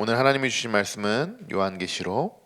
오늘 하나님이 주신 말씀은 요한계시록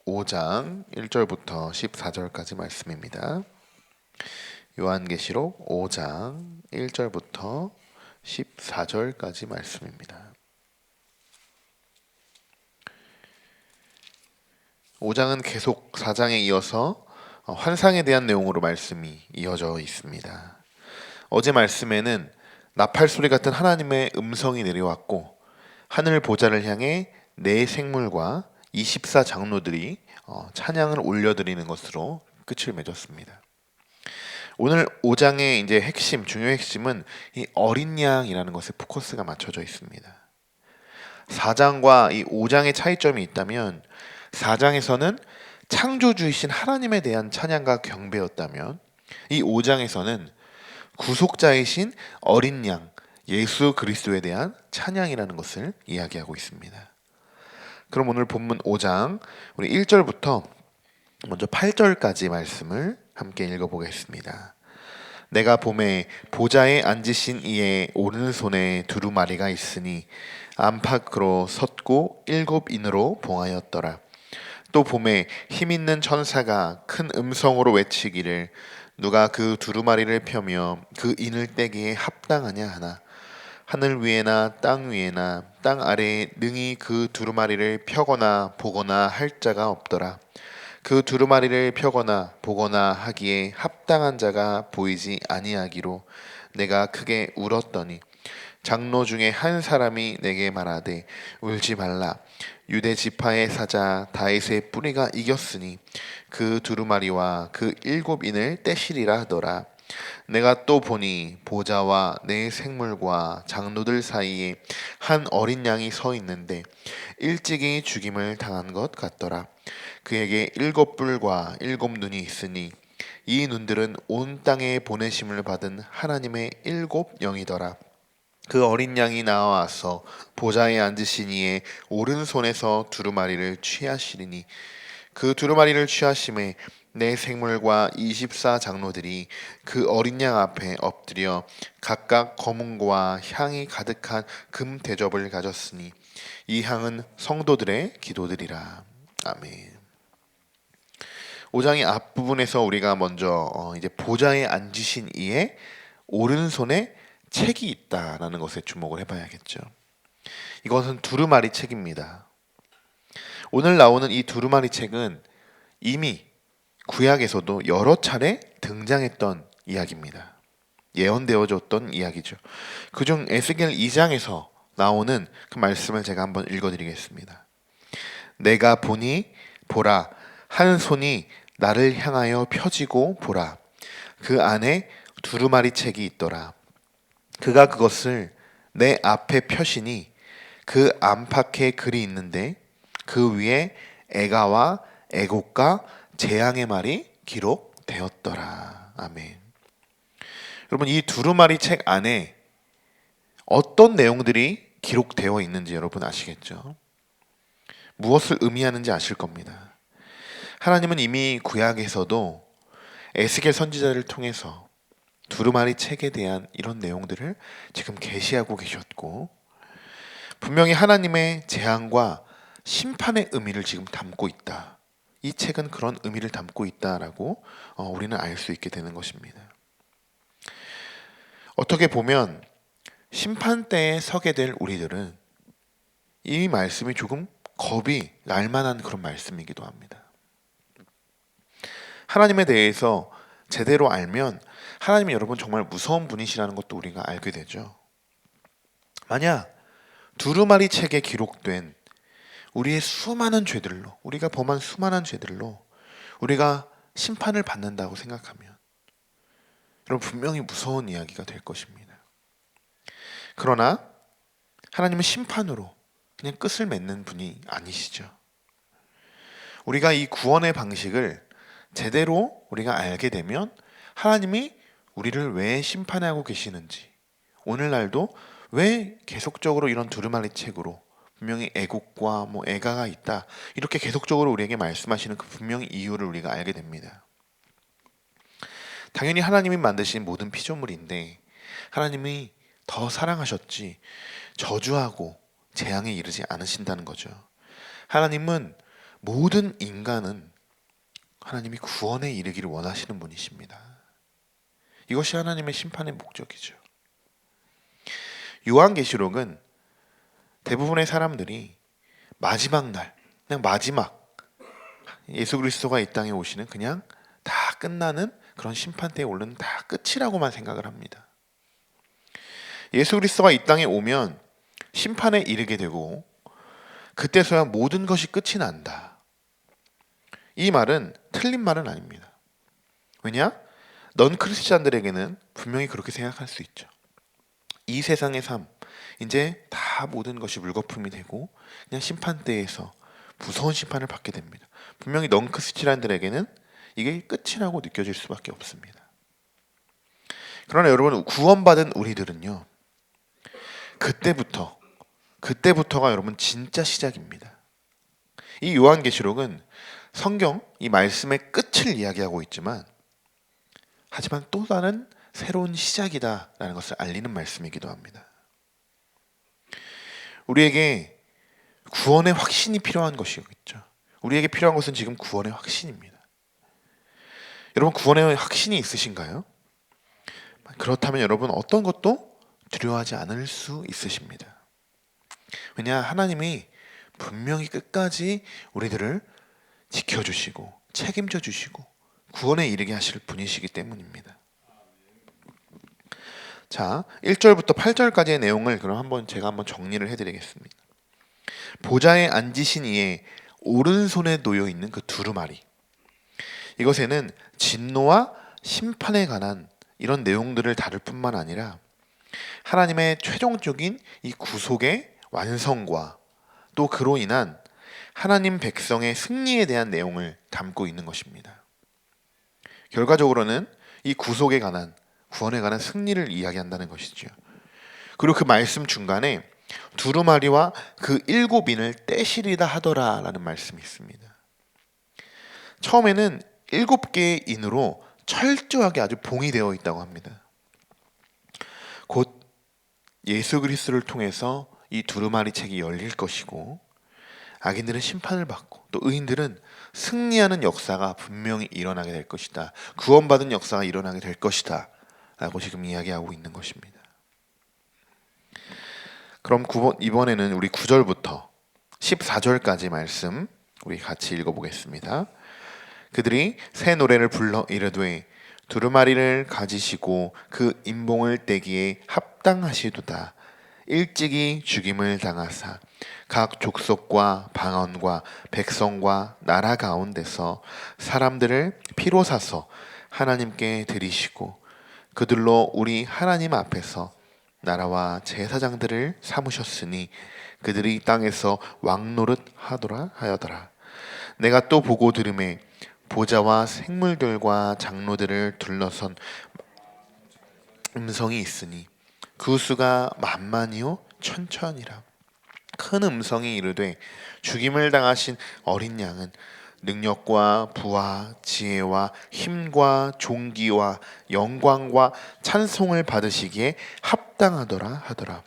5장 1절부터 14절까지 말씀입니다. 요한계시록 5장 1절부터 14절까지 말씀입니다. 5장은 계속 4장에 이어서 환상에 대한 내용으로 말씀이 이어져 있습니다. 어제 말씀에는 나팔 소리 같은 하나님의 음성이 내려왔고 하늘 보좌를 향해 네 생물과 24 장로들이 찬양을 올려드리는 것으로 끝을 맺었습니다. 오늘 5장의 이제 중요 핵심은 이 어린 양이라는 것에 포커스가 맞춰져 있습니다. 4장과 이 5장의 차이점이 있다면 4장에서는 창조주이신 하나님에 대한 찬양과 경배였다면 이 5장에서는 구속자이신 어린 양 예수 그리스도에 대한 찬양이라는 것을 이야기하고 있습니다. 그럼 오늘 본문 5장 우리 1절부터 먼저 8절까지 말씀을 함께 읽어보겠습니다. 내가 봄에 보좌에 앉으신 이의 오른손에 두루마리가 있으니 안팎으로 섰고 7인으로 봉하였더라. 또 봄에 힘있는 천사가 큰 음성으로 외치기를 누가 그 두루마리를 펴며 그 인을 떼기에 합당하냐 하나 하늘 위에나 땅 위에나 땅 아래에 능히 그 두루마리를 펴거나 보거나 할 자가 없더라. 그 두루마리를 펴거나 보거나 하기에 합당한 자가 보이지 아니하기로 내가 크게 울었더니 장로 중에 한 사람이 내게 말하되 울지 말라. 유대 지파의 사자 다윗의 뿌리가 이겼으니 그 두루마리와 그 7인을 떼시리라 하더라. 내가 또 보니 보좌와 네 생물과 장로들 사이에 한 어린 양이 서 있는데 일찍이 죽임을 당한 것 같더라. 그에게 7뿔과 7눈이 있으니 이 눈들은 온 땅에 보내심을 받은 하나님의 7영이더라. 그 어린 양이 나와서 보좌에 앉으신 이의 오른손에서 두루마리를 취하시리니 그 두루마리를 취하심에 내 생물과 24 장로들이 그 어린 양 앞에 엎드려 각각 검은고와 향이 가득한 금 대접을 가졌으니 이 향은 성도들의 기도들이라. 아멘. 5장의 앞부분에서 우리가 먼저 이제 보좌에 앉으신 이의 오른손에 책이 있다라는 것에 주목을 해봐야겠죠. 이것은 두루마리 책입니다. 오늘 나오는 이 두루마리 책은 이미 구약에서도 여러 차례 등장했던 이야기입니다. 예언되어졌던 이야기죠. 그중 에스겔 2장에서 나오는 그 말씀을 제가 한번 읽어드리겠습니다. 내가 보니 보라 한 손이 나를 향하여 펴지고 보라 그 안에 두루마리 책이 있더라. 그가 그것을 내 앞에 펴시니 그 안팎에 글이 있는데 그 위에 애가와 애곡과 재앙의 말이 기록되었더라. 아멘. 여러분 이 두루마리 책 안에 어떤 내용들이 기록되어 있는지 여러분 아시겠죠? 무엇을 의미하는지 아실 겁니다. 하나님은 이미 구약에서도 에스겔 선지자를 통해서 두루마리 책에 대한 이런 내용들을 지금 계시하고 계셨고 분명히 하나님의 재앙과 심판의 의미를 지금 담고 있다. 이 책은 그런 의미를 담고 있다라고 우리는 알 수 있게 되는 것입니다. 어떻게 보면 심판대에 서게 될 우리들은 이 말씀이 조금 겁이 날 만한 그런 말씀이기도 합니다. 하나님에 대해서 제대로 알면 하나님이 여러분 정말 무서운 분이시라는 것도 우리가 알게 되죠. 만약 두루마리 책에 기록된 우리의 수많은 죄들로 우리가 범한 수많은 죄들로 우리가 심판을 받는다고 생각하면 여러분 분명히 무서운 이야기가 될 것입니다. 그러나 하나님은 심판으로 그냥 끝을 맺는 분이 아니시죠. 우리가 이 구원의 방식을 제대로 우리가 알게 되면 하나님이 우리를 왜 심판하고 계시는지 오늘날도 왜 계속적으로 이런 두루마리 책으로 분명히 애곡과 애가가 있다 이렇게 계속적으로 우리에게 말씀하시는 그 분명히 이유를 우리가 알게 됩니다. 당연히 하나님이 만드신 모든 피조물인데 하나님이 더 사랑하셨지 저주하고 재앙에 이르지 않으신다는 거죠. 하나님은 모든 인간은 하나님이 구원에 이르기를 원하시는 분이십니다. 이것이 하나님의 심판의 목적이죠. 요한계시록은 대부분의 사람들이 마지막 날, 그냥 마지막 예수 그리스도가 이 땅에 오시는 그냥 다 끝나는 그런 심판대에 오르는 다 끝이라고만 생각을 합니다. 예수 그리스도가 이 땅에 오면 심판에 이르게 되고 그때서야 모든 것이 끝이 난다. 이 말은 틀린 말은 아닙니다. 왜냐? 넌 크리스찬들에게는 분명히 그렇게 생각할 수 있죠. 이 세상의 삶, 이제 다 모든 것이 물거품이 되고 그냥 심판대에서 무서운 심판을 받게 됩니다. 분명히 넌 크리스찬들에게는 이게 끝이라고 느껴질 수밖에 없습니다. 그러나 여러분, 구원받은 우리들은요, 그때부터가 여러분 진짜 시작입니다. 이 요한계시록은 성경 이 말씀의 끝을 이야기하고 있지만 하지만 또 다른 새로운 시작이다라는 것을 알리는 말씀이기도 합니다. 우리에게 구원의 확신이 필요한 것이겠죠. 우리에게 필요한 것은 지금 구원의 확신입니다. 여러분, 구원의 확신이 있으신가요? 그렇다면 여러분 어떤 것도 두려워하지 않을 수 있으십니다. 왜냐, 하나님이 분명히 끝까지 우리들을 지켜주시고 책임져 주시고 구원에 이르게 하실 분이시기 때문입니다. 자, 1절부터 8절까지의 내용을 그럼 제가 한번 정리를 해드리겠습니다. 보좌에 앉으신 이의 오른손에 놓여 있는 그 두루마리, 이것에는 진노와 심판에 관한 이런 내용들을 다룰 뿐만 아니라 하나님의 최종적인 이 구속의 완성과 또 그로 인한 하나님 백성의 승리에 대한 내용을 담고 있는 것입니다. 결과적으로는 이 구속에 관한, 구원에 관한 승리를 이야기한다는 것이죠. 그리고 그 말씀 중간에 두루마리와 그 7인을 떼시리다 하더라 라는 말씀이 있습니다. 처음에는 7개의 인으로 철저하게 아주 봉이 되어 있다고 합니다. 곧 예수 그리스도를 통해서 이 두루마리 책이 열릴 것이고 악인들은 심판을 받고 또 의인들은 승리하는 역사가 분명히 일어나게 될 것이다. 구원받은 역사가 일어나게 될 것이다 라고 지금 이야기하고 있는 것입니다. 그럼 이번에는 우리 9절부터 14절까지 말씀 우리 같이 읽어보겠습니다. 그들이 새 노래를 불러 이르되 두루마리를 가지시고 그 인봉을 떼기에 합당하시도다. 일찍이 죽임을 당하사 각 족속과 방언과 백성과 나라 가운데서 사람들을 피로 사서 하나님께 드리시고 그들로 우리 하나님 앞에서 나라와 제사장들을 삼으셨으니 그들이 땅에서 왕노릇 하더라 하여더라. 내가 또 보고 들음에 보좌와 생물들과 장로들을 둘러선 음성이 있으니 그 수가 만만이요 천천이라. 큰 음성이 이르되 죽임을 당하신 어린 양은 능력과 부와 지혜와 힘과 존귀와 영광과 찬송을 받으시기에 합당하더라 하더라.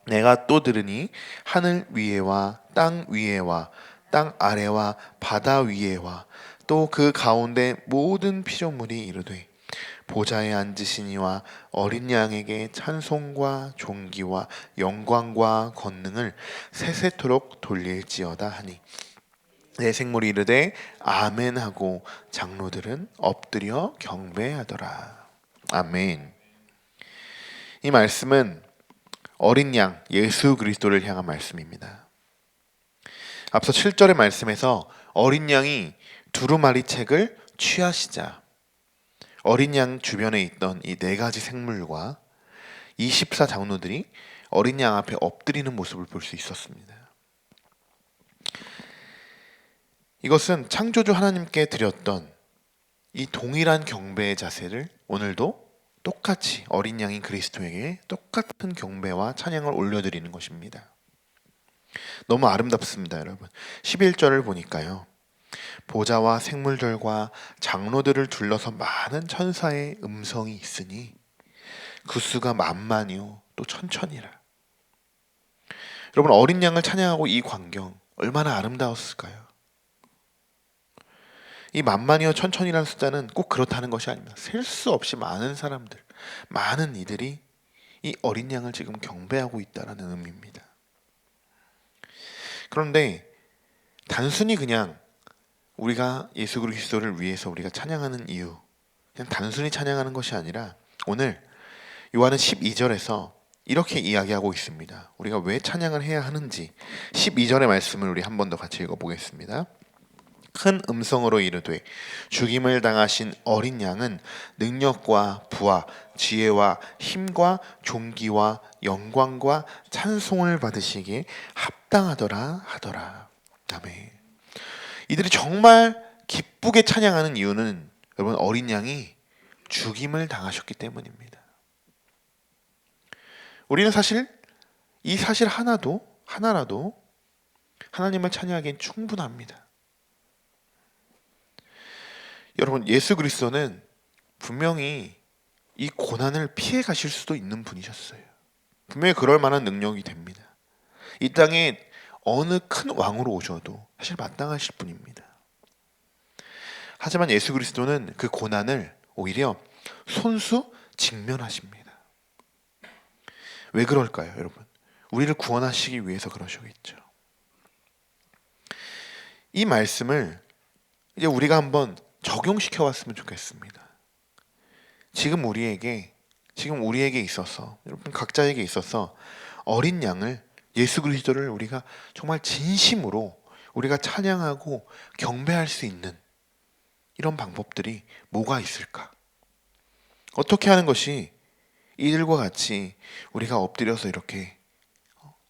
내가 또 들으니 하늘 위에와 땅 위에와 땅 아래와 바다 위에와 또 그 가운데 모든 피조물이 이르되 보좌에 앉으신 이와 어린 양에게 찬송과 존귀와 영광과 권능을 세세토록 돌릴지어다 하니 내 생물이 이르되 아멘 하고 장로들은 엎드려 경배하더라. 아멘. 이 말씀은 어린 양 예수 그리스도를 향한 말씀입니다. 앞서 7절의 말씀에서 어린 양이 두루마리 책을 취하시자 어린 양 주변에 있던 이 4가지 생물과 24 장로들이 어린 양 앞에 엎드리는 모습을 볼 수 있었습니다. 이것은 창조주 하나님께 드렸던 이 동일한 경배의 자세를 오늘도 똑같이 어린 양인 그리스도에게 똑같은 경배와 찬양을 올려드리는 것입니다. 너무 아름답습니다, 여러분. 11절을 보니까요. 보좌와 생물들과 장로들을 둘러서 많은 천사의 음성이 있으니 그 수가 만만이요 또 천천이라. 여러분, 어린 양을 찬양하고 이 광경 얼마나 아름다웠을까요? 이 만만이어 천천이라는 숫자는 꼭 그렇다는 것이 아닙니다. 셀 수 없이 많은 사람들, 많은 이들이 이 어린 양을 지금 경배하고 있다는 의미입니다. 그런데 단순히 그냥 우리가 예수 그리스도를 위해서 우리가 찬양하는 이유, 그냥 단순히 찬양하는 것이 아니라 오늘 요한은 12절에서 이렇게 이야기하고 있습니다. 우리가 왜 찬양을 해야 하는지 12절의 말씀을 우리 한 번 더 같이 읽어보겠습니다. 큰 음성으로 이르되 죽임을 당하신 어린 양은 능력과 부와 지혜와 힘과 존귀와 영광과 찬송을 받으시기에 합당하더라 하더라. 아멘. 이들이 정말 기쁘게 찬양하는 이유는 여러분, 어린 양이 죽임을 당하셨기 때문입니다. 우리는 사실 이 사실 하나라도 하나님을 찬양하기엔 충분합니다. 여러분, 예수 그리스도는 분명히 이 고난을 피해 가실 수도 있는 분이셨어요. 분명히 그럴 만한 능력이 됩니다. 이 땅에 어느 큰 왕으로 오셔도 사실 마땅하실 분입니다. 하지만 예수 그리스도는 그 고난을 오히려 손수 직면하십니다. 왜 그럴까요, 여러분? 우리를 구원하시기 위해서 그러시겠죠. 이 말씀을 이제 우리가 한번 적용시켜 왔으면 좋겠습니다. 지금 우리에게 있어서, 여러분 각자에게 있어서 어린 양을, 예수 그리스도를 우리가 정말 진심으로 우리가 찬양하고 경배할 수 있는 이런 방법들이 뭐가 있을까? 어떻게 하는 것이 이들과 같이 우리가 엎드려서 이렇게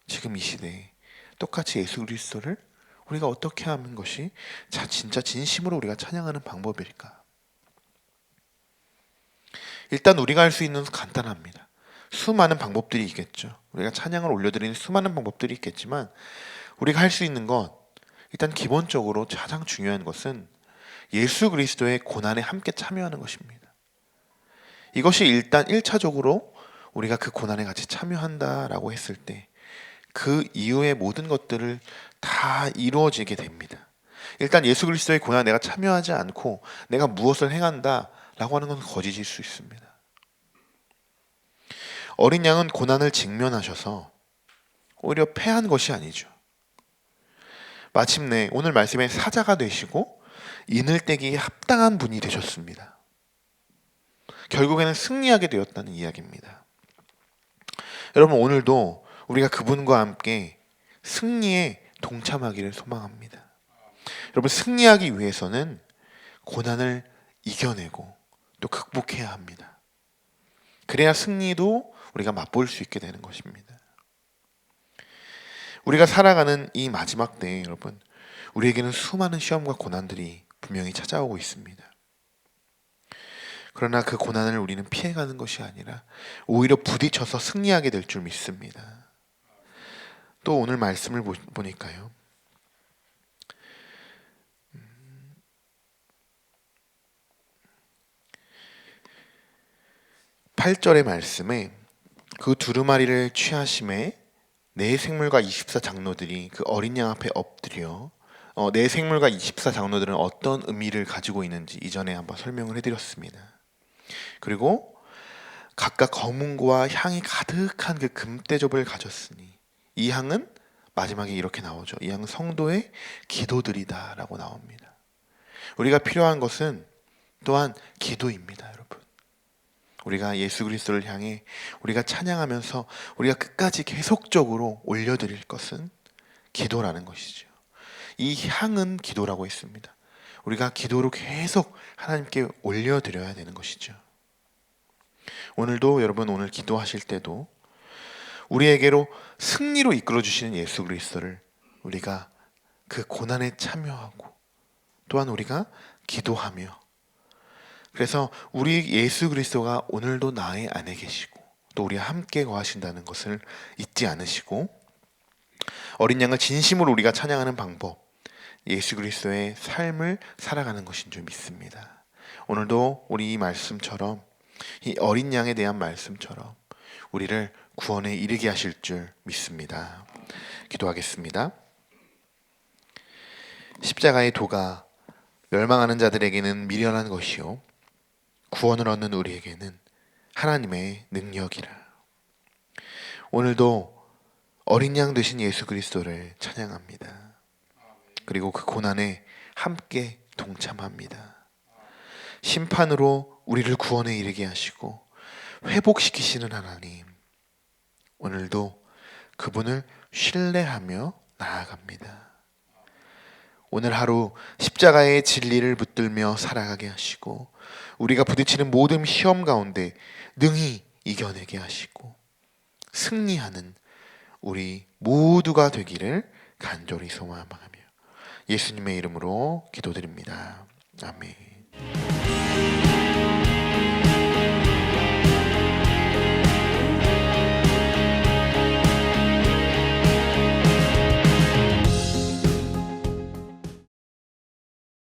지금 이 시대에 똑같이 예수 그리스도를 우리가 어떻게 하는 것이 진짜 진심으로 우리가 찬양하는 방법일까? 일단 우리가 할 수 있는 건 간단합니다. 수많은 방법들이 있겠죠. 우리가 찬양을 올려드리는 수많은 방법들이 있겠지만 우리가 할 수 있는 건 일단 기본적으로 가장 중요한 것은 예수 그리스도의 고난에 함께 참여하는 것입니다. 이것이 일단 1차적으로 우리가 그 고난에 같이 참여한다라고 했을 때 그 이후의 모든 것들을 다 이루어지게 됩니다. 일단 예수 그리스도의 고난에 내가 참여하지 않고 내가 무엇을 행한다라고 하는 건 거짓일 수 있습니다. 어린 양은 고난을 직면하셔서 오히려 패한 것이 아니죠. 마침내 오늘 말씀의 사자가 되시고 인을 떼기에 합당한 분이 되셨습니다. 결국에는 승리하게 되었다는 이야기입니다. 여러분, 오늘도 우리가 그분과 함께 승리에 동참하기를 소망합니다. 여러분, 승리하기 위해서는 고난을 이겨내고 또 극복해야 합니다. 그래야 승리도 우리가 맛볼 수 있게 되는 것입니다. 우리가 살아가는 이 마지막 때에 여러분, 우리에게는 수많은 시험과 고난들이 분명히 찾아오고 있습니다. 그러나 그 고난을 우리는 피해가는 것이 아니라 오히려 부딪혀서 승리하게 될 줄 믿습니다. 또 오늘 말씀을 보니까요, 8절의 말씀에 그 두루마리를 취하심에 네 생물과 24장로들이 그 어린 양 앞에 엎드려 네 생물과 24장로들은 어떤 의미를 가지고 있는지 이전에 한번 설명을 해드렸습니다. 그리고 각각 검은고와 향이 가득한 그 금대접을 가졌으니 이 향은 마지막에 이렇게 나오죠. 이 향은 성도의 기도들이다 라고 나옵니다. 우리가 필요한 것은 또한 기도입니다, 여러분. 우리가 예수 그리스도를 향해 우리가 찬양하면서 우리가 끝까지 계속적으로 올려드릴 것은 기도라는 것이죠. 이 향은 기도라고 했습니다. 우리가 기도로 계속 하나님께 올려드려야 되는 것이죠. 오늘도 여러분, 오늘 기도하실 때도 우리에게로 승리로 이끌어 주시는 예수 그리스도를 우리가 그 고난에 참여하고 또한 우리가 기도하며, 그래서 우리 예수 그리스도가 오늘도 나의 안에 계시고 또 우리와 함께 거하신다는 것을 잊지 않으시고 어린 양을 진심으로 우리가 찬양하는 방법, 예수 그리스도의 삶을 살아가는 것인 줄 믿습니다. 오늘도 우리 이 말씀처럼, 이 어린 양에 대한 말씀처럼 우리를 구원에 이르게 하실 줄 믿습니다. 기도하겠습니다. 십자가의 도가 멸망하는 자들에게는 미련한 것이요 구원을 얻는 우리에게는 하나님의 능력이라. 오늘도 어린 양 되신 예수 그리스도를 찬양합니다. 그리고 그 고난에 함께 동참합니다. 심판으로 우리를 구원에 이르게 하시고 회복시키시는 하나님, 오늘도 그분을 신뢰하며 나아갑니다. 오늘 하루 십자가의 진리를 붙들며 살아가게 하시고 우리가 부딪히는 모든 시험 가운데 능히 이겨내게 하시고 승리하는 우리 모두가 되기를 간절히 소망하며 예수님의 이름으로 기도드립니다. 아멘.